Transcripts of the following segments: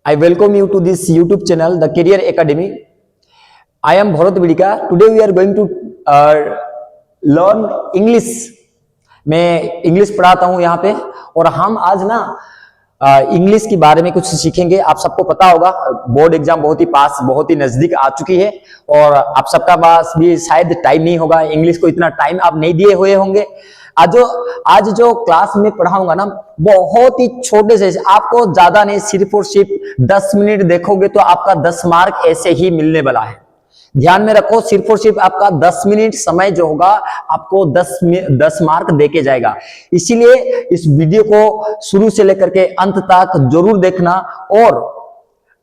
I welcome you to this YouTube channel, the Career Academy. I am Bharat Vidika. Today we are going to learn English. मैं English पढ़ाता हूं यहाँ पे और हम आज ना इंग्लिश के बारे में कुछ सीखेंगे। आप सबको पता होगा बोर्ड एग्जाम बहुत ही नजदीक आ चुकी है और आप सबका पास भी शायद टाइम नहीं होगा, इंग्लिश को इतना टाइम आप नहीं दिए हुए होंगे। आज जो क्लास में पढ़ाऊंगा ना बहुत ही छोटे से, आपको ज्यादा नहीं, सिर्फ और सिर्फ 10 मिनट देखोगे तो आपका 10 मार्क ऐसे ही मिलने वाला है। ध्यान में रखो, सिर्फ और सिर्फ आपका 10 मिनट समय जो होगा आपको 10 मार्क देके जाएगा। इसीलिए इस वीडियो को शुरू से लेकर के अंत तक जरूर देखना और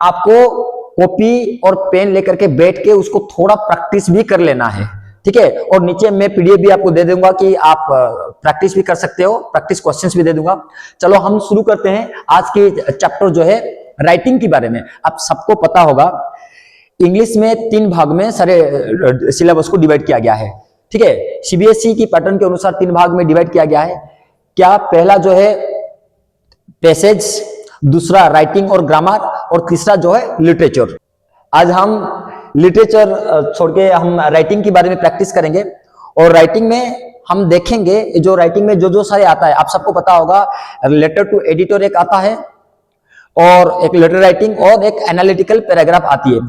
आपको कॉपी और पेन लेकर के बैठ के उसको थोड़ा प्रैक्टिस भी कर लेना है, ठीक है। और नीचे मैं पीडीएफ भी आपको दे दूंगा कि आप प्रैक्टिस भी कर सकते हो, प्रैक्टिस क्वेश्चंस भी दे दूंगा। चलो हम शुरू करते हैं आज के चैप्टर जो है राइटिंग के बारे में। आप सबको पता होगा इंग्लिश में 3 भाग में सारे सिलेबस को डिवाइड किया गया है, ठीक है। सीबीएसई की पैटर्न के अनुसार 3 भाग में डिवाइड किया गया है। क्या पहला जो है पैसेज, दूसरा राइटिंग और ग्रामर और तीसरा जो है लिटरेचर। आज हम लिटरेचर छोड़ के हम राइटिंग के बारे में प्रैक्टिस करेंगे और राइटिंग में हम देखेंगे जो राइटिंग में जो सारे आता है। आप सबको पता होगा लेटर टू एडिटर एक आता है और एक लेटर राइटिंग और एक एनालिटिकल पैराग्राफ आती है।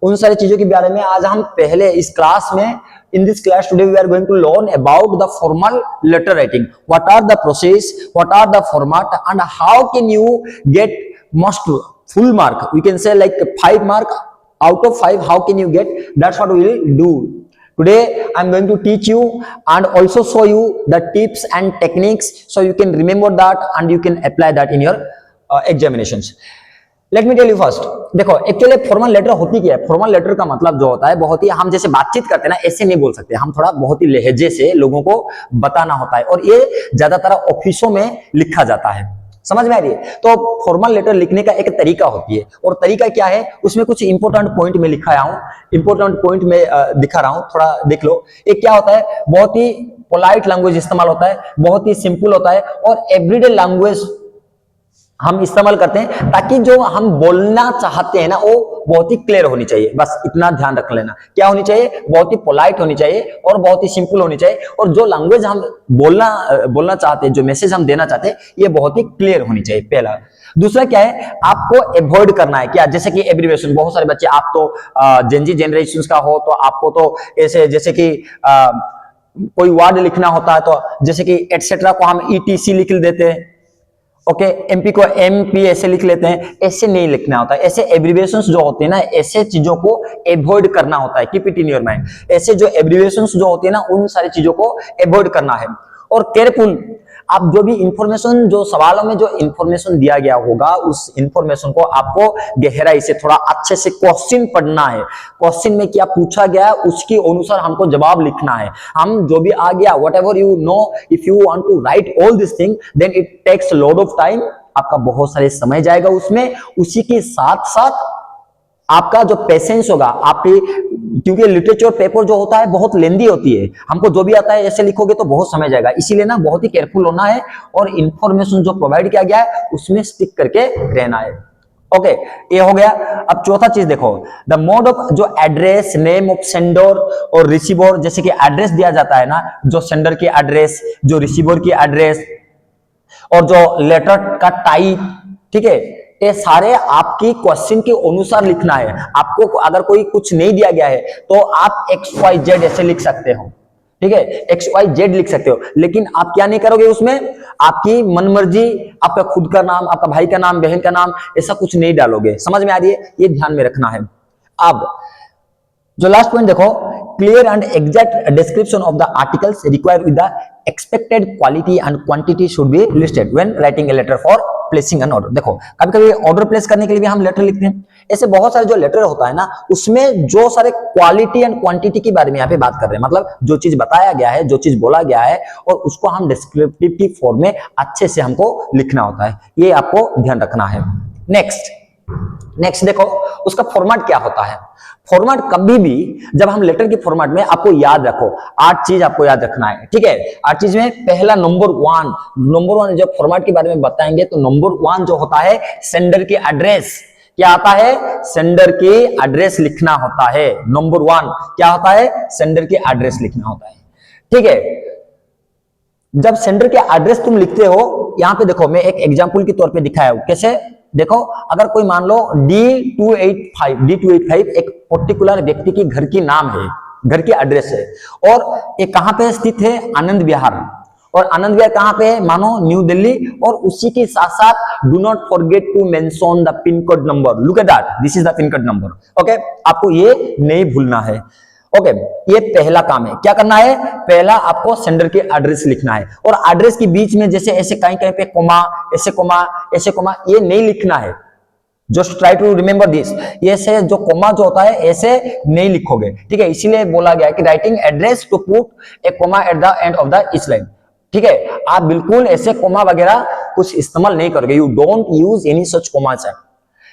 उन सारी चीजों के बारे में आज हम पहले इस क्लास में, in this class today we are going to learn about the formal letter writing. What are the process, what are the format and how can you get most full mark? We can say like 5 mark out of 5, how can you get? That's what we will do. Today I'm going to teach you and also show you the tips and techniques so you can remember that and you can apply that in your examinations. Let me tell you first, देखो actually formal letter होती क्या है। Formal letter का मतलब जो होता है बहुत ही, हम जैसे बातचीत करते हैं ना ऐसे नहीं बोल सकते, हम थोड़ा बहुत ही लहजे से लोगों को बताना होता है और ये ज्यादातर ऑफिसों में लिखा जाता है। समझ में आ रही है? तो फॉर्मल लेटर लिखने का एक तरीका होती है और तरीका क्या है उसमें कुछ इंपॉर्टेंट पॉइंट में लिखा हूं, इंपॉर्टेंट पॉइंट में दिखा रहा हूं, थोड़ा देख लो। एक क्या होता है, बहुत ही पोलाइट लैंग्वेज इस्तेमाल होता है, बहुत ही सिंपल होता है और एवरीडे लैंग्वेज हम इस्तेमाल करते हैं ताकि जो हम बोलना चाहते हैं ना वो बहुत ही क्लियर होनी चाहिए। बस इतना ध्यान रख लेना, क्या होनी चाहिए, बहुत ही पोलाइट होनी चाहिए और बहुत ही सिंपल होनी चाहिए और जो लैंग्वेज हम बोलना चाहते हैं, जो मैसेज हम देना चाहते हैं ये बहुत ही क्लियर होनी चाहिए, पहला। दूसरा क्या है, आपको अवॉइड करना है क्या, जैसे कि एब्रिविएशन। बहुत सारे बच्चे, आप तो जेनजी जनरेशन का हो तो आपको तो ऐसे जैसे कि कोई वर्ड लिखना होता है तो जैसे कि एटसेट्रा को हम ईटीसी लिख देते हैं, ओके, एमपी को एमपी ऐसे लिख लेते हैं, ऐसे नहीं लिखना होता है। ऐसे एब्रिविएशंस जो होते हैं ना, ऐसे चीजों को अवॉइड करना होता है, keep it in your mind. ऐसे जो एब्रिविएशंस जो होते हैं ना उन सारी चीजों को अवॉइड करना है और केयरफुल। आप जो भी इंफॉर्मेशन, जो सवालों में जो इंफॉर्मेशन दिया गया होगा उस इंफॉर्मेशन को आपको गहराई से थोड़ा अच्छे से क्वेश्चन पढ़ना है। क्वेश्चन में क्या पूछा गया है उसके अनुसार हमको जवाब लिखना है। हम जो भी आ गया, whatever you know, if you want to write all this thing then it takes lot of time, आपका बहुत सारे समय जाएगा उसमें। उसी के साथ साथ आपका जो पेशेंस होगा आपकी, क्योंकि लिटरेचर पेपर जो होता है बहुत लेंदी होती है, हमको जो भी आता है ऐसे लिखोगे तो बहुत समय जाएगा। इसीलिए ना बहुत ही केयरफुल होना है और इंफॉर्मेशन जो प्रोवाइड किया गया है उसमें स्टिक करके रहना है। ओके, ये हो गया। अब चौथा चीज देखो, द मोड ऑफ जो एड्रेस, नेम ऑफ सेंडर और रिसीवर। जैसे कि एड्रेस दिया जाता है ना, जो सेंडर की एड्रेस, जो रिसीवर की एड्रेस और जो लेटर का टाइप, ठीक है, ये सारे आपकी क्वेश्चन के अनुसार लिखना है। आपको अगर कोई कुछ नहीं दिया गया है तो आप XYZ ऐसे लिख सकते हो, ठीक है, XYZ लिख सकते हो, लेकिन आप क्या नहीं करोगे उसमें, आपकी मनमर्जी, आपका खुद का नाम, आपका भाई का नाम, बहन का नाम, ऐसा कुछ नहीं डालोगे। समझ में आ रही है? ये ध्यान में रखना है। अब जो लास्ट पॉइंट देखो, clear and exact description of the articles required with the expected quality and quantity should be listed when writing a letter for placing an order. देखो कभी कभी ऑर्डर प्लेस करने के लिए भी हम लेटर लिखते हैं। ऐसे बहुत सारे जो लेटर होता है ना उसमें जो सारे क्वालिटी एंड क्वांटिटी के बारे में यहाँ पे बात कर रहे हैं, मतलब जो चीज बताया गया है, जो चीज बोला गया है और उसको हम डिस्क्रिप्टिव की फॉर्म में अच्छे से हमको लिखना होता है, ये आपको ध्यान रखना है। नेक्स्ट देखो उसका फॉर्मेट क्या होता है। फॉर्मेट कभी भी जब हम लेटर की फॉर्मेट में, आपको याद रखो 8 चीज आपको याद रखना है, ठीक है। 8 चीज में पहला नंबर वन जब फॉर्मेट के बारे में बताएंगे तो नंबर 1 जो होता है सेंडर की एड्रेस। क्या आता है? सेंडर की एड्रेस लिखना होता है। नंबर 1 क्या होता है? सेंडर की एड्रेस लिखना होता है। ठीक है, जब सेंडर के एड्रेस तुम लिखते हो, यहां पे देखो मैं एक एग्जांपल के तौर पे दिखाया हूं। कैसे? देखो, अगर कोई मान लो D285 एक पर्टिकुलर व्यक्ति की घर की नाम है, घर की एड्रेस है, और ये कहां पे स्थित है? आनंद विहार। और आनंद विहार कहां पे है? मानो न्यू दिल्ली। और उसी के साथ साथ do not forget to mention the pin code number. Look at that, this is the pin code number. Okay, आपको ये नहीं भूलना है। ओके, ये पहला काम है। क्या करना है? पहला आपको सेंडर के एड्रेस लिखना है, और एड्रेस के बीच में जैसे ऐसे कहीं कहीं पे कोमा, ऐसे कोमा, ऐसे कोमा, ये नहीं लिखना है। Just try to remember this. ये से जो कोमा जो होता है ऐसे नहीं लिखोगे, ठीक है? इसीलिए बोला गया है कि writing address to put a comma at the end of the each line. ठीक है, आप बिल्कुल ऐसे कोमा वगैरह कुछ इस्तेमाल नहीं करोगे। You don't use any such commas.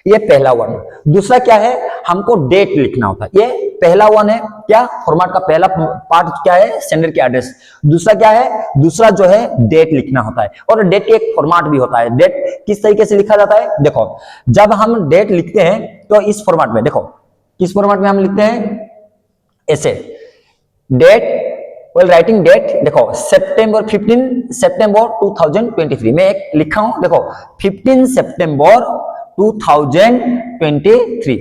ये पहला वन। दूसरा क्या है? हमको डेट लिखना होता है। ये पहला वन है। क्या फॉर्मेट का पहला पार्ट क्या है? सेंडर की एड्रेस। दूसरा क्या है? दूसरा जो है डेट लिखना होता है, और डेट के एक फॉर्मेट भी होता है। डेट किस तरीके से लिखा जाता है? देखो, जब हम डेट लिखते हैं तो इस फॉर्मेट में, देखो किस फॉर्मेट में हम लिखते हैं? ऐसे डेट, वेल राइटिंग डेट, देखो सितंबर 15 सितंबर 2023 में एक लिखा हूं। देखो 15 सितंबर 2023,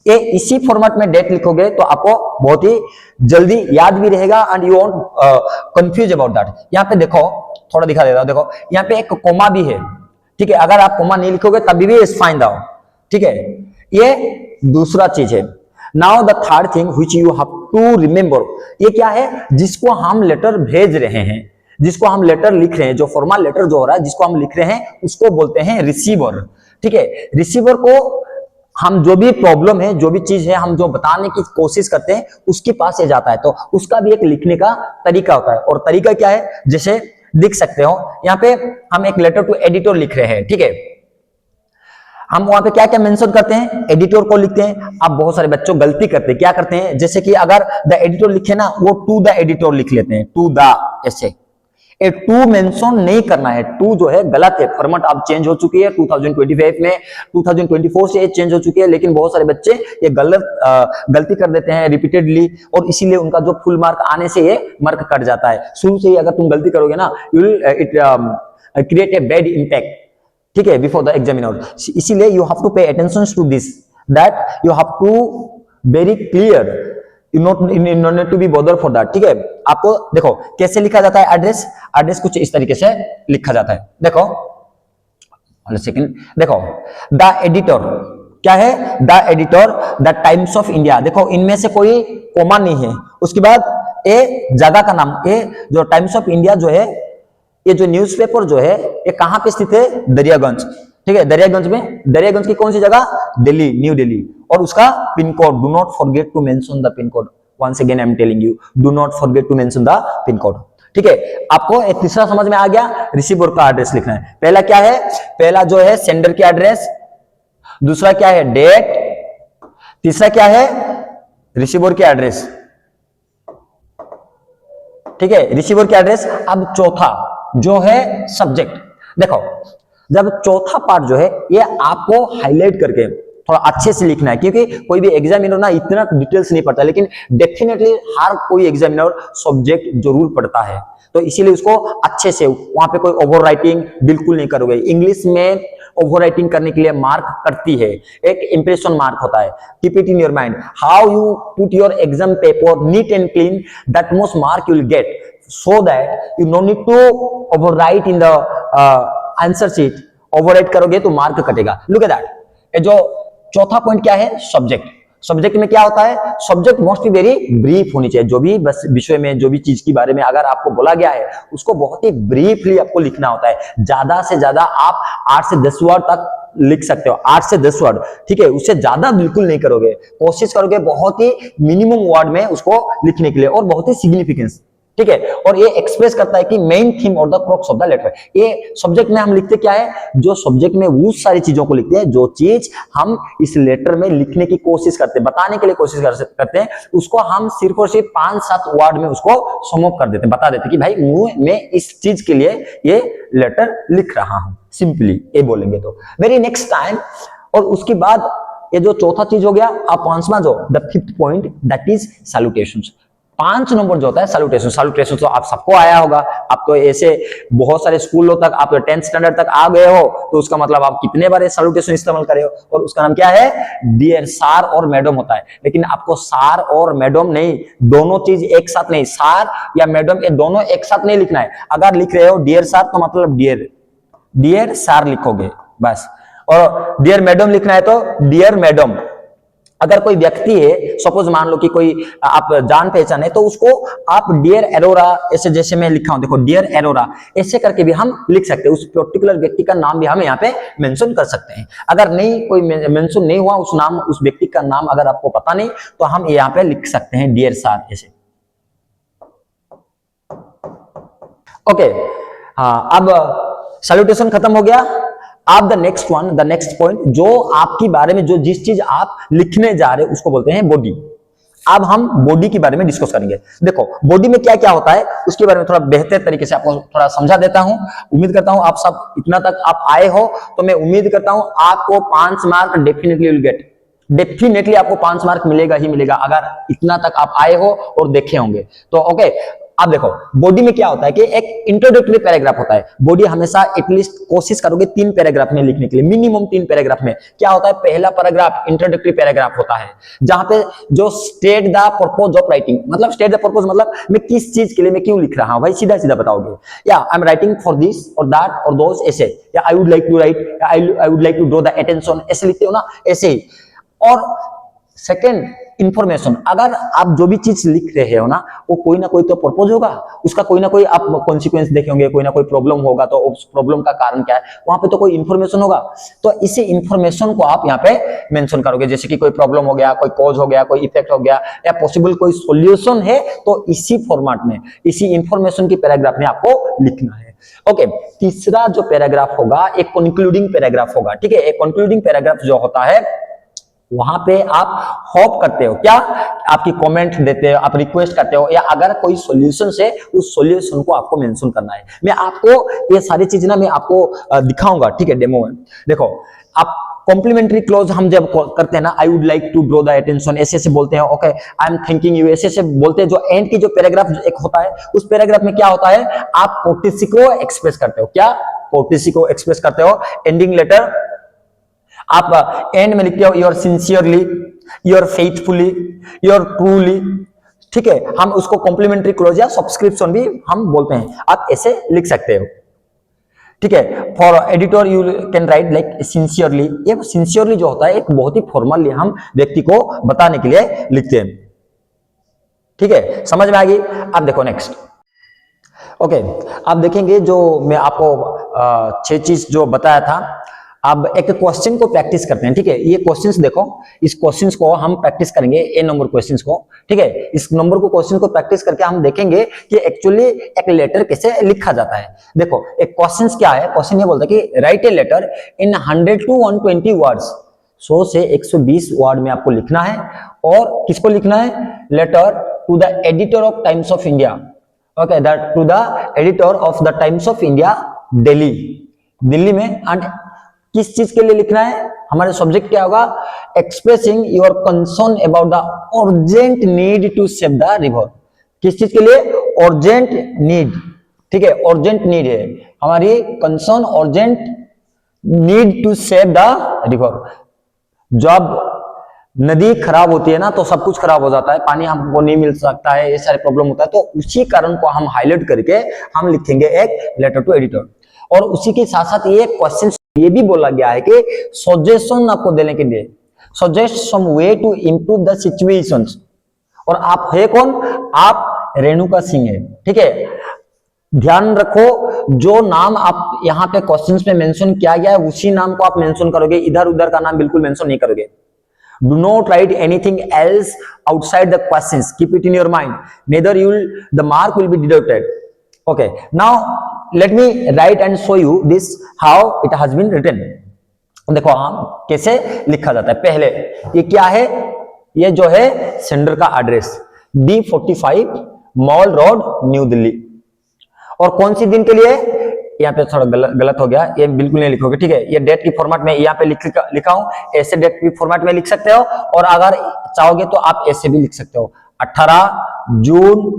ये इसी फॉर्मेट में डेट लिखोगे तो आपको बहुत ही जल्दी याद भी रहेगा, and you won't confuse about that. यहाँ पे देखो, थोड़ा दिखा देता हूं। देखो यहाँ पे एक कोमा भी है, ठीक है? अगर आप कोमा नहीं लिखोगे तभी भी इज फाइन दाउ, ठीक है? ये दूसरा चीज है। Now the third thing which you have to remember, ये क्या है? जिसको हम लेटर भेज रहे हैं, जिसको हम लेटर लिख रहे हैं, जो फॉर्मल लेटर जो हो रहा है जिसको हम लिख रहे हैं, उसको बोलते हैं रिसीवर। ठीक है, रिसीवर को हम जो भी प्रॉब्लम है, जो भी चीज है, हम जो बताने की कोशिश करते हैं उसके पास ये जाता है, तो उसका भी एक लिखने का तरीका होता है। और तरीका क्या है? जैसे लिख सकते हो, यहाँ पे हम एक लेटर टू एडिटर लिख रहे हैं, ठीक है? हम वहां पे क्या क्या मेंशन करते हैं? एडिटर को लिखते हैं। अब बहुत सारे बच्चों गलती करते हैं, क्या करते हैं? जैसे कि अगर द एडिटर लिखे ना, वो टू द एडिटर लिख लेते हैं, टू द, ऐसे। ए टू मेंशन नहीं करना है। टू जो है गलत है। फॉर्मेट अब चेंज हो चुकी है 2025 में, 2024 से चेंज हो चुकी है, लेकिन बहुत सारे बच्चे ये गलती कर देते हैं रिपीटेडली, और इसीलिए उनका जो फुल मार्क आने से ये मार्क कट जाता है। शुरू से ही अगर तुम गलती करोगे ना, you will it create a bad impact, ठीक है, बिफोर द एग्जामिनर। इसीलिए you have to pay attention to this, that you have to very clear, you not need to be bother for that, ठीक है? आपको देखो कैसे लिखा जाता है एड्रेस। एड्रेस कुछ इस तरीके से लिखा जाता है। देखो सेकंड, देखो द एडिटर क्या है? The editor, the Times of India. देखो इनमें से कोई कोमा नहीं है। उसके बाद ए जगह का नाम, ए जो टाइम्स ऑफ इंडिया जो है, ये जो न्यूज़पेपर जो है, ये कहां पे स्थित है? दरियागंज, ठीक है? दरियागंज में, दरियागंज की कौन सी जगह? दिल्ली, न्यू दिल्ली। और उसका pin code, do not forget to mention the pin code. Once again I am telling you, do not forget to mention the pin code, ठीक है? आपको एक तीसरा समझ में आ गया, रिसीवर का एड्रेस लिखना है। पहला क्या है? पहला जो है सेंडर की एड्रेस, दूसरा क्या है? डेट, तीसरा क्या है? रिसीवर की एड्रेस, ठीक है? रिसीवर की एड्रेस। अब चौथा जो है सब्जेक्ट। देखो जब चौथा पार्ट जो है, ये आपको हाईलाइट करके थोड़ा अच्छे से लिखना है, क्योंकि कोई भी एग्जामिनर ना इतना डिटेल्स नहीं पढ़ता, लेकिन डेफिनेटली हर कोई एग्जामिनर सब्जेक्ट जरूर पढ़ता है, तो इसीलिए उसको अच्छे से, वहां पे कोई ओवर राइटिंग बिल्कुल नहीं करोगे। इंग्लिश में ओवर राइटिंग करने के लिए मार्क करती है, एक इंप्रेशन मार्क होता है। Keep it in your mind, how you put your exam paper neat and clean, that most mark you will gate, so that you no need to overwrite in the answer sheet. Overwrite करोगे तो mark कटेगा। Look at that. ये जो चौथा point क्या है? Subject. Subject में क्या होता है? Subject most be very brief होनी चाहिए। जो भी बस विषय में, जो भी चीज के बारे में अगर आपको बोला गया है, उसको बहुत ही ब्रीफली आपको लिखना होता है। ज्यादा से ज्यादा आप 8 से 10 वर्ड तक लिख सकते हो, 8 से 10 वर्ड, ठीक है? उससे ज्यादा बिल्कुल नहीं करोगे। कोशिश करोगे बहुत ही मिनिमम वर्ड में उसको लिखने के लिए, और बहुत ही सिग्निफिकेंस, ठीक है? और ये एक्सप्रेस करता है कि मेन थीम और the crux of the letter. ये सब्जेक्ट में हम लिखते क्या है? जो सब्जेक्ट में वो सारी चीजों को लिखते हैं, जो चीज हम इस लेटर में लिखने की कोशिश करते हैं, बताने के लिए कोशिश करते हैं, उसको हम सिर्फ और सिर्फ 5-7 वर्ड में उसको समअप कर देते हैं, बता देते हैं कि भाई मैं इस चीज के लिए ये लेटर लिख रहा हूं। सिंपली ये बोलेंगे तो। वेरी नेक्स्ट टाइम और उसके बाद ये जो चौथा चीज हो गया, अब पांचवा जो the fifth point that is salutations. 5 number जो होता है सैल्यूटेशन। सैल्यूटेशन तो आप सबको आया होगा, आप तो ऐसे बहुत सारे स्कूलों तक, आप 10th स्टैंडर्ड तक आ गए हो, तो उसका मतलब आप कितने बार सैल्यूटेशन इस्तेमाल करे हो, और उसका नाम क्या है, डियर सार और मैडम होता है। लेकिन आपको सार और मैडम नहीं, दोनों चीज एक साथ नहीं, सार या मैडम ये दोनों एक साथ नहीं लिखना है। अगर लिख रहे हो डियर सार तो मतलब डियर डियर सार लिखोगे बस, और डियर मैडम लिखना है तो डियर मैडम। अगर कोई व्यक्ति है, सपोज मान लो कि कोई आप जान पहचान है, तो उसको आप डियर एरोरा, ऐसे जैसे मैं लिखा हूं देखो डियर एरोरा, ऐसे करके भी हम लिख सकते हैं। उस पर्टिकुलर व्यक्ति का नाम भी हम यहाँ पे मेंशन कर सकते हैं। अगर नहीं कोई मेंशन नहीं हुआ उस नाम, उस व्यक्ति का नाम अगर आपको पता नहीं, तो हम यहाँ पे लिख सकते हैं डियर सार ऐसे। ओके, हाँ, अब सैल्यूटेशन खत्म हो गया। अब the next one, the next point, जो आपके बारे में जो जिस चीज आप लिखने जा रहे हैं उसको बोलते हैं बॉडी। अब हम बॉडी के बारे में डिस्कस करेंगे। देखो बॉडी में क्या क्या होता है उसके बारे में थोड़ा बेहतर तरीके से आपको थोड़ा समझा देता हूं। उम्मीद करता हूं आप सब इतना तक आप आए हो, तो मैं उम्मीद करता हूं आपको 5 mark definitely will get. Definitely आपको 5 मार्क मिलेगा ही मिलेगा अगर इतना तक आप आए हो और देखे होंगे तो। ओके, अब देखो बॉडी में क्या होता है कि एक इंट्रोडक्टरी पैराग्राफ होता है। बॉडी हमेशा एटलीस्ट कोशिश करोगे 3 पैराग्राफ में लिखने के लिए, मिनिमम 3 पैराग्राफ में। क्या होता है, पहला पैराग्राफ इंट्रोडक्टरी पैराग्राफ होता है, जहां पे जो state the purpose of writing, मतलब स्टेट द पर्पज मतलब मैं किस चीज के लिए मैं क्यों लिख रहा हूं भाई, सीधा सीधा बताओगे। या I am writing for this और दैट और दोस, ऐसे। या I would like to write, I would like to draw the attention, ऐसे लिखते हो ना, ऐसे ही। और सेकेंड इंफॉर्मेशन, अगर आप जो भी चीज लिख रहे हो ना, वो कोई ना कोई तो पर्पज होगा, उसका कोई ना कोई आप कॉन्सिक्वेंस देखेंगे, कोई ना कोई प्रॉब्लम होगा, तो उस प्रॉब्लम का कारण क्या है, वहां पे तो कोई इंफॉर्मेशन होगा। तो इसी इंफॉर्मेशन को आप यहाँ पे मेंशन करोगे, जैसे कि कोई प्रॉब्लम हो गया, कोई कॉज हो गया, कोई इफेक्ट हो गया, या पॉसिबल कोई सॉल्यूशन है, तो इसी फॉर्मेट में, इसी इंफॉर्मेशन की पैराग्राफ में आपको लिखना है। ओके, तीसरा जो पैराग्राफ होगा एक कंक्लूडिंग पैराग्राफ होगा। ठीक है, एक कंक्लूडिंग पैराग्राफ जो होता है वहां पे आप होप करते हो, क्या आपकी कमेंट देते हो, आप रिक्वेस्ट करते हो, या अगर कोई सॉल्यूशन है उस सॉल्यूशन को आपको मेंशन करना है। मैं आपको ये सारी चीज ना मैं आपको दिखाऊंगा, ठीक है, डेमो में। देखो आप कॉम्प्लीमेंट्री क्लोज हम जब करते हैं ना, I would like to draw the attention, ऐसे ऐसे बोलते हैं। Okay, I am thinking you, ऐसे ऐसे बोलते हैं। जो एंड की जो पैराग्राफ एक होता है, उस पैराग्राफ में क्या होता है, आप कोर्टेसी को एक्सप्रेस करते हो। क्या कोर्टेसी को एक्सप्रेस करते हो। एंडिंग लेटर आप एंड में लिखते हो your sincerely, your faithfully, your truly. ठीक है, हम उसको कॉम्प्लीमेंट्री क्लोज या सब्सक्रिप्शन भी हम बोलते हैं, आप ऐसे लिख सकते हो। ठीक है, for editor you can write like sincerely. ये सिंसियरली जो होता है एक बहुत ही फॉर्मली हम व्यक्ति को बताने के लिए लिखते हैं। ठीक है, समझ में आ गई। अब देखो नेक्स्ट। ओके, आप देखेंगे जो मैं आपको 6 चीज जो बताया था। अब एक क्वेश्चन को प्रैक्टिस करते हैं। ठीक है, ये क्वेश्चंस देखो, इस क्वेश्चंस को हम प्रैक्टिस करेंगे, ए नंबर क्वेश्चंस को। ठीक है, इस नंबर को क्वेश्चन को प्रैक्टिस करके हम देखेंगे कि एक्चुअली एक लेटर कैसे लिखा जाता है। देखो एक क्वेश्चंस क्या है, क्वेश्चन ये बोलता है कि write a letter in 100 to 120 words. 100 से 120 वर्ड में आपको लिखना है। और किसको लिखना है, letter to the editor of Times of India. Okay, that to the editor of the Times of India Delhi, Delhi में। एंड किस चीज के लिए लिखना है, हमारे सब्जेक्ट क्या होगा, expressing your concern about the urgent need to save the river. किस चीज के लिए, अर्जेंट नीड। ठीक है, अर्जेंट नीड है हमारी concern, urgent need to save the river. जब नदी खराब होती है ना तो सब कुछ खराब हो जाता है, पानी हमको नहीं मिल सकता है, ये सारे प्रॉब्लम होता है। तो उसी कारण को हम हाईलाइट करके हम लिखेंगे एक लेटर टू एडिटर। और उसी के साथ साथ ये क्वेश्चन ये भी बोला गया है कि सजेशन आपको देने के लिए, suggest some way to improve the situations. और आप है कौन, आप रेणुका सिंह है। ठीक है, ध्यान रखो जो नाम आप यहाँ पे क्वेश्चंस में मेंशन किया गया है उसी नाम को आप मेंशन करोगे, इधर उधर का नाम बिल्कुल मेंशन नहीं करोगे। Do not write anything else outside the questions. Keep it in your mind. Neither the mark will be deducted. Okay. Now let me write and show you this how it has been written. देखो हम कैसे लिखा जाता है। पहले ये क्या है, ये जो है सेंडर का address D45 mall road new Delhi. और कौन सी दिन के लिए, यहाँ पे थोड़ा गलत हो गया, ये बिल्कुल नहीं लिखोगे, ठीक है। ये डेट की फॉर्मेट में यहाँ पे लिखा हूं, ऐसे डेट की फॉर्मेट में लिख सकते हो, और अगर चाहोगे तो आप ऐसे भी लिख सकते हो 18 जून,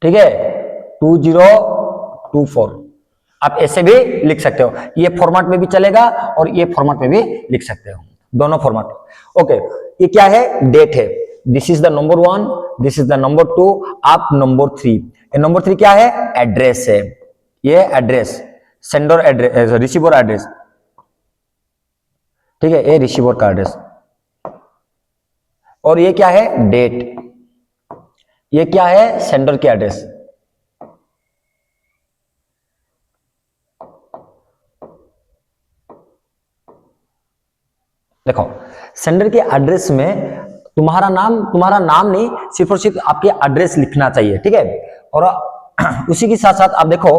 ठीक है, 2024, आप ऐसे भी लिख सकते हो। ये फॉर्मेट में भी चलेगा और ये फॉर्मेट में भी लिख सकते हो, दोनों फॉर्मेट। ओके, ये क्या है, डेट है। This is the number 1, this is the number 2, आप नंबर 3। नंबर 3 क्या है, एड्रेस है, ये address, sender address, receiver address, ठीक है, ये रिसीवर का एड्रेस। और ये क्या है, डेट, ये क्या है, सेंडर की एड्रेस। देखो, सेंडर के एड्रेस में तुम्हारा नाम नहीं, सिर्फ और सिर्फ आपके एड्रेस लिखना चाहिए, ठीक है। और उसी के साथ साथ आप देखो,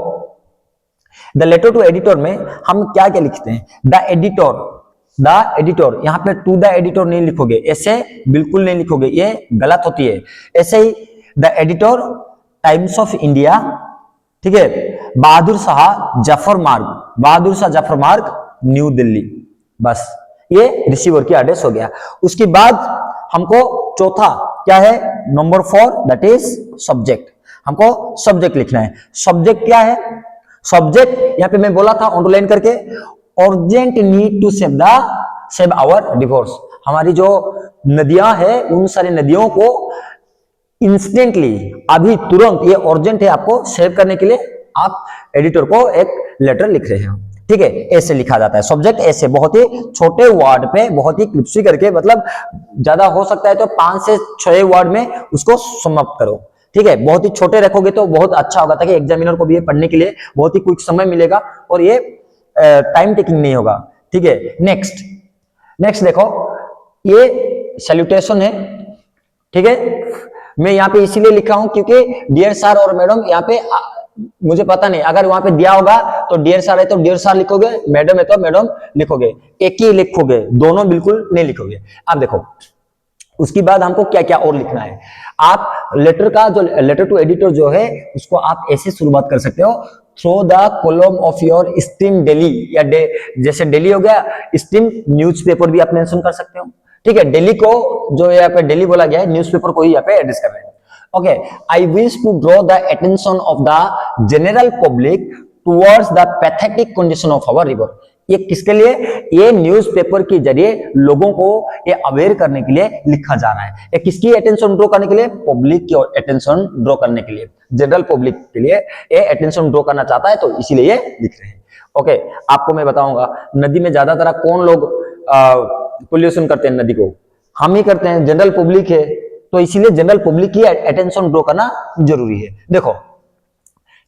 द लेटर टू एडिटर में हम क्या क्या लिखते हैं, द एडिटर, यहां पे टू द एडिटर नहीं लिखोगे, ऐसे बिल्कुल नहीं लिखोगे, ये गलत होती है। ऐसे ही the editor, Times of India, ठीक है, बहादुर शाह जफर मार्ग, न्यू दिल्ली, बस ये रिसीवर की एड्रेस हो गया। उसके बाद हमको चौथा क्या है, नंबर 4, दैट इज सब्जेक्ट। हमको सब्जेक्ट लिखना है। सब्जेक्ट क्या है, सब्जेक्ट यहां पे मैं बोला था अंडरलाइन करके, urgent need to save our rivers. हमारी जो नदियां हैं, उन सारी नदियों को इंस्टेंटली, अभी तुरंत, ये अर्जेंट है आपको सेव करने के लिए, आप एडिटर को एक लेटर लिख रहे हैं, ठीक है। ऐसे लिखा जाता है सब्जेक्ट, ऐसे बहुत ही छोटे वर्ड पे, बहुत ही क्लिप्सी करके, मतलब ज्यादा हो सकता है तो 5 से 6 वर्ड में उसको समाप्त करो, ठीक है। बहुत ही छोटे रखोगे तो बहुत अच्छा होगा, ताकि एग्जामिनर को भी ये पढ़ने के लिए बहुत ही क्विक समय मिलेगा और ये टाइम टेकिंग नहीं होगा, ठीक है। नेक्स्ट देखो, ये सैल्यूटेशन है, ठीक है। मैं यहाँ पे इसीलिए लिखा हूं क्योंकि डियर सर और मैडम, यहाँ पे मुझे पता नहीं, अगर वहां पे दिया होगा तो डियर सर है तो डियर सर लिखोगे, मैडम है तो मैडम लिखोगे, एक ही लिखोगे, दोनों बिल्कुल नहीं लिखोगे। अब देखो, उसके बाद हमको क्या क्या और लिखना है। आप लेटर टू एडिटर जो है, उसको आप ऐसे शुरुआत कर सकते हो, through the column of your stream daily, या जैसे डेली हो गया, स्ट्रीम न्यूज़पेपर भी आप मेंशन कर सकते हो, ठीक है। डेली को जो यहाँ पे डेली बोला गया है, न्यूज़पेपर को ही यहाँ पे एड्रेस कर रहे हैं। Okay, I wish to draw the attention of the general public towards the pathetic condition of our river. ये किसके लिए, ये न्यूज़पेपर के जरिए लोगों को ये अवेयर करने के लिए लिखा जा रहा है। ये किसकी अटेंशन ड्रॉ करने के लिए, पब्लिक की अटेंशन ड्रॉ करने के लिए, जनरल पब्लिक के लिए ये अटेंशन ड्रॉ करना चाहता है, तो इसीलिए ये लिख रहे हैं। ओके, आपको मैं बताऊंगा, नदी में ज्यादातर कौन लोग पोल्यूशन करते हैं, नदी को हम ही करते हैं, जनरल पब्लिक है, तो इसीलिए जनरल पब्लिक की अटेंशन ड्रॉ करना जरूरी है। देखो,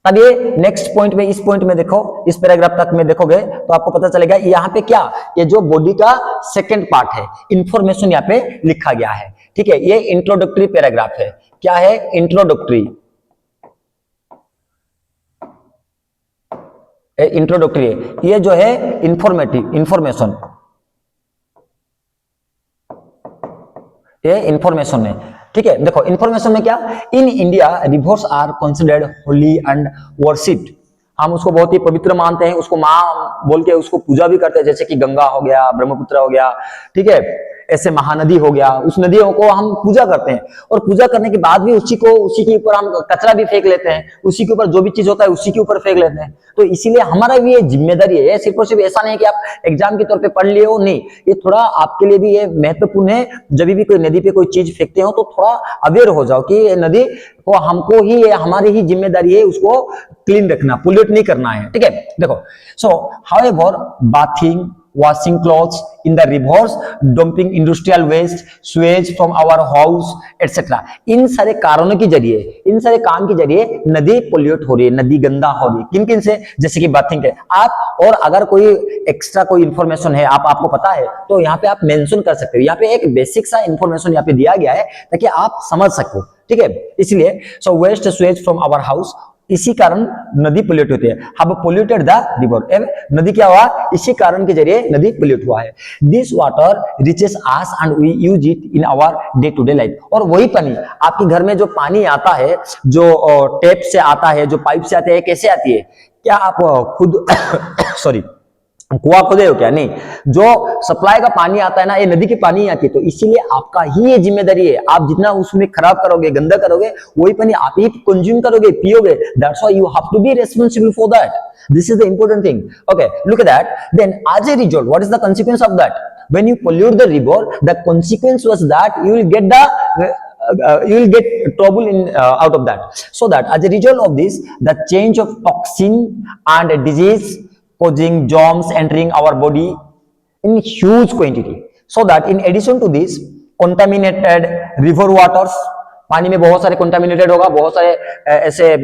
अब ये नेक्स्ट पॉइंट में, इस पॉइंट में देखो, इस पैराग्राफ तक में देखोगे तो आपको पता चलेगा, यहाँ पे क्या, ये जो बॉडी का सेकंड पार्ट है, इंफॉर्मेशन यहाँ पे लिखा गया है, ठीक है। ये इंट्रोडक्टरी पैराग्राफ है, क्या है, इंट्रोडक्टरी, ये जो है इंफॉर्मेशन, ये इंफॉर्मेशन है, ठीक है। देखो, इंफॉर्मेशन में क्या, in India rivers are considered holy and worshipped. हम उसको बहुत ही पवित्र मानते हैं, उसको माँ बोल के उसको पूजा भी करते हैं, जैसे कि गंगा हो गया, ब्रह्मपुत्र हो गया, ठीक है, ऐसे महानदी हो गया, उस नदियों को हम पूजा करते हैं, और पूजा करने के बाद भी उसी के ऊपर हम कचरा भी फेंक लेते हैं, उसी के ऊपर जो भी चीज होता है उसी के ऊपर फेंक लेते हैं। तो इसीलिए हमारा भी ये जिम्मेदारी है, सिर्फ और सिर्फ ऐसा नहीं कि आप एग्जाम के तौर पे पढ़ लिए हो, नहीं, ये थोड़ा आपके लिए भी ये महत्वपूर्ण है। जब भी कोई नदी पे कोई चीज फेंकते हो तो थोड़ा अवेयर हो जाओ कि ये नदी को हमको ही, हमारी ही जिम्मेदारी है उसको क्लीन रखना, पोल्यूट नहीं करना है, ठीक है। देखो, सो however bathing, washing clothes in the rivers, dumping industrial waste, sewage from our house, etc. इन सारे कारणों के जरिए, इन सारे काम के जरिए नदी पोल्यूट हो रही है, नदी गंदा हो रही है। किन किन से, जैसे कि बाथिंग है आप, और अगर कोई एक्स्ट्रा कोई इंफॉर्मेशन है आपको पता है तो यहाँ पे आप मेंशन कर सकते हो। यहाँ पे एक बेसिक सा इंफॉर्मेशन यहाँ पे दिया गया है ताकि आप समझ सको, ठीक है। इसलिए so waste sewage from our house, इसी कारण नदी पोल्यूट होती है। हैव पोल्यूटेड द रिवर, नदी क्या हुआ, इसी कारण के जरिए नदी पोल्यूट हुआ है। This water reaches us and we use it in our day to day life. और वही पानी आपके घर में जो पानी आता है, जो टैप से आता है, जो पाइप से आते हैं, कैसे आती है? क्या आप खुद सॉरी कुआं खोदे हो क्या? नहीं, जो सप्लाई का पानी आता है ना, ये नदी की पानी आती है। तो इसीलिए आपका ही ये जिम्मेदारी है, आप जितना उसमें खराब करोगे, गंदा करोगे, वही पानी आप ही कंज्यूम करोगे, पियोगे। That's why you have to be responsible for that. This is the important thing. Okay, look at that. Then as a result, what is the consequence of that? When you pollute the river, the consequence was that you will get you will get trouble in out of that. So that as a result of this, the change of toxin and disease causing germs entering our body in huge quantity. So that in addition to this, contaminated river waters, पानी में बहुत सारे contaminated होगा, बहुत सारे ऐसे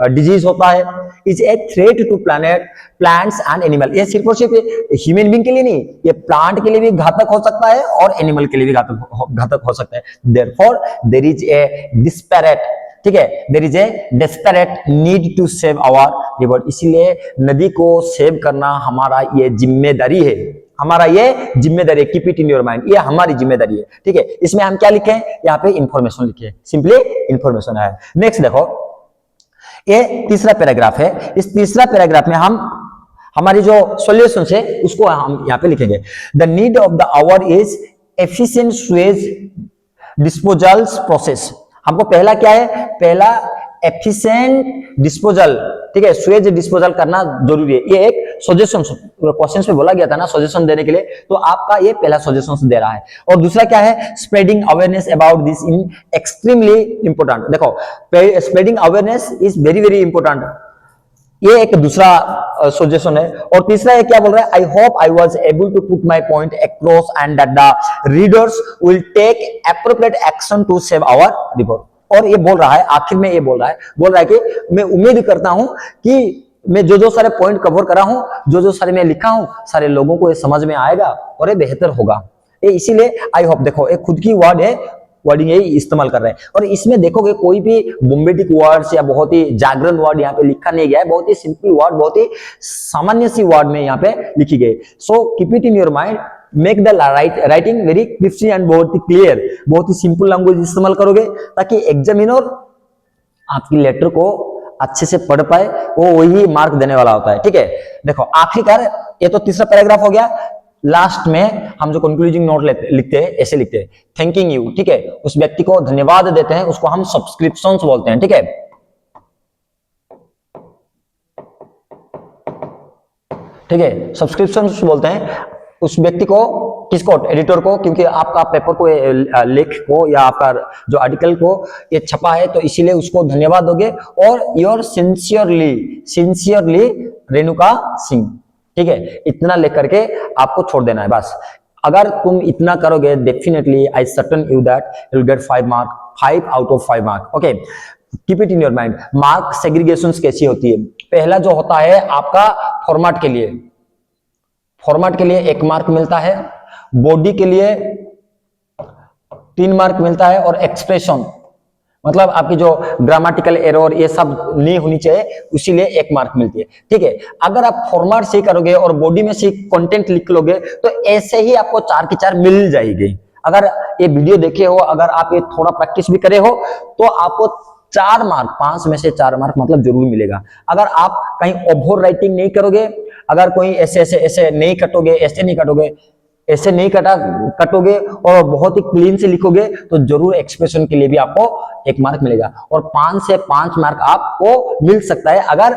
disease होता है, is a threat to planet plants and animal. ये सिर्फ और सिर्फ ह्यूमन बींग के लिए नहीं, ये प्लांट के लिए भी घातक हो सकता है और एनिमल के लिए भी घातक हो सकता है। Therefore there is a desperate, ठीक है, there is a desperate need to save our river. इसीलिए नदी को सेव करना हमारा ये जिम्मेदारी है, हमारा ये जिम्मेदारी है। Keep it in your mind, ये हमारी जिम्मेदारी है, ठीक है। इसमें हम क्या लिखे हैं? यहाँ पे इंफॉर्मेशन लिखे हैं, सिंपली इंफॉर्मेशन है। नेक्स्ट देखो, ये तीसरा पैराग्राफ है। इस तीसरा पैराग्राफ में हम हमारी जो सॉल्यूशन है उसको हम यहाँ पे लिखेंगे। The need of the our is efficient Suez disposal process. हमको पहला क्या है? पहला एफिशिएंट डिस्पोजल, ठीक है, स्वेज डिस्पोजल करना जरूरी है। ये एक सजेशन क्वेश्चंस में बोला गया था ना, सजेशन देने के लिए, तो आपका ये पहला सजेशन दे रहा है। और दूसरा क्या है? Spreading awareness about this in extremely important. देखो, spreading awareness is very very important, ये एक दूसरा सजेशन है। और तीसरा ये क्या बोल रहा है? I hope I was able to put my point across and that the readers will take appropriate action to save our river. और ये बोल रहा है, आखिर में ये बोल रहा है कि मैं उम्मीद करता हूं कि मैं जो सारे पॉइंट कवर करा हूं, जो सारे मैं लिखा हूं, सारे लोगों को ये समझ में आएगा और ये बेहतर होगा। ये इसीलिए आई होप, देखो एक खुद की वर्ड है, वर्डिंग यही इस्तेमाल कर रहे हैं। और इसमें देखोगे कोई भी बोम्बेटिक वर्ड्स या बहुत ही जागरण वर्ड यहाँ पे लिखा नहीं गया है, बहुत ही सिंपल वर्ड, बहुत ही सामान्य सी वर्ड में यहाँ पे लिखी गई। So keep it in your mind, make the writing very crispy and बहुत ही क्लियर, बहुत ही सिंपल लैंग्वेज इस्तेमाल करोगे ताकि एग्जामिनर आपकी लेटर को अच्छे से पढ़ पाए, वो वही मार्क देने वाला होता है, ठीक है। देखो आखिरकार ये तो तीसरा पैराग्राफ हो गया। लास्ट में हम जो कंक्लूजिंग नोट लिखते हैं, ऐसे लिखते हैं, थैंकिंग यू, ठीक है, उस व्यक्ति को धन्यवाद देते हैं, उसको हम सब्सक्रिप्शंस बोलते हैं, ठीक है। ठीक है, सब्सक्रिप्शंस बोलते हैं उस व्यक्ति को, किसको? एडिटर को, क्योंकि आपका पेपर को, लेख को या आपका जो आर्टिकल को ये छपा है, तो इसीलिए उसको धन्यवाद दोगे। और योर सिंसियरली रेणुका सिंह, ठीक है, इतना लिख करके आपको छोड़ देना है बस। अगर तुम इतना करोगे, definitely I certain you that you will get 5 mark, 5 out of 5 mark. Okay, keep it in your mind. Mark segregations कैसी होती है? पहला जो होता है आपका फॉर्मेट के लिए, फॉर्मेट के लिए 1 मार्क मिलता है, बॉडी के लिए 3 मार्क मिलता है, और एक्सप्रेशन मतलब आपकी जो ग्रामेटिकल एरर ये सब नहीं होनी चाहिए, इसीलिए 1 मार्क मिलती है, ठीक है। अगर आप फॉर्मेट सही करोगे और बॉडी में सही कंटेंट लिख लोगे तो ऐसे ही आपको 4 की 4 मिल जाएगी। अगर ये वीडियो देखे हो, अगर आप ये थोड़ा प्रैक्टिस भी करे हो, तो आपको 4 मार्क, 5 में से 4 मार्क मतलब जरूर मिलेगा। अगर आप कहीं ओवर राइटिंग नहीं करोगे, अगर कोई ऐसे नहीं कटोगे, ऐसे नहीं कटोगे और बहुत ही क्लीन से लिखोगे, तो जरूर एक्सप्रेशन के लिए भी आपको 1 मार्क मिलेगा। और 5 से 5 मार्क आपको मिल सकता है अगर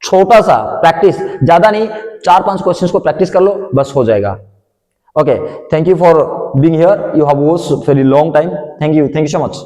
छोटा सा प्रैक्टिस, ज्यादा नहीं, 4-5 क्वेश्चंस को प्रैक्टिस कर लो, बस हो जाएगा। Okay, thank you for being here, you have watched very long time, thank you so much.